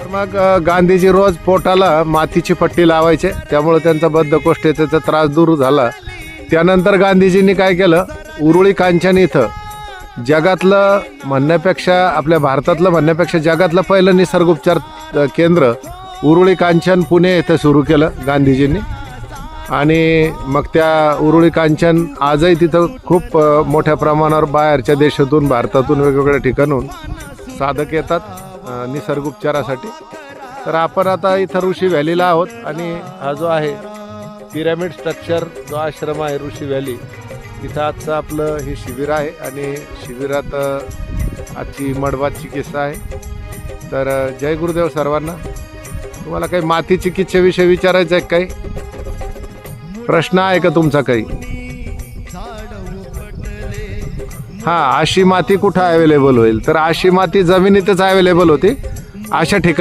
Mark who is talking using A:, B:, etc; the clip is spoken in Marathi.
A: तर मग गांधीजी रोज पोटाला मातीची पट्टी लावायचे, त्यामुळे त्यांचा बद्धकोष्ठतेचा त्रास दूर झाला. त्यानंतर गांधीजींनी काय केलं, उरुळी कांचन इथं जगातलं म्हणण्यापेक्षा, आपल्या भारतातलं म्हणण्यापेक्षा जगातलं पहिलं निसर्गोपचार केंद्र उरुळी कांचन पुणे येथे सुरू केलं गांधीजींनी. आणि मग त्या उरुळी कांचन आजही तिथं खूप मोठ्या प्रमाणावर बाहेरच्या देशातून, भारतातून, वेगवेगळ्या ठिकाणून साधक येतात निसर्गोपचारासाठी. तर आपण आता इथं ऋषी व्हॅलीला आहोत आणि हा जो आहे पिरॅमिड स्ट्रक्चर जो आश्रम आहे ऋषी व्हॅली, तिथं आजचं आपलं हे शिबिर आहे. आणि शिबिरात आजची मडबात चिकित्सा आहे. तर जय गुरुदेव सर्वांना. तुम्हाला काही माती चिकित्सेविषयी विचारायचं आहे, काही प्रश्न आहे का तुमचा काही? हां, अशी माती कुठं अवेलेबल होईल? तर अशी माती जमिनीतच अवेलेबल होती. अशा ठिकाणी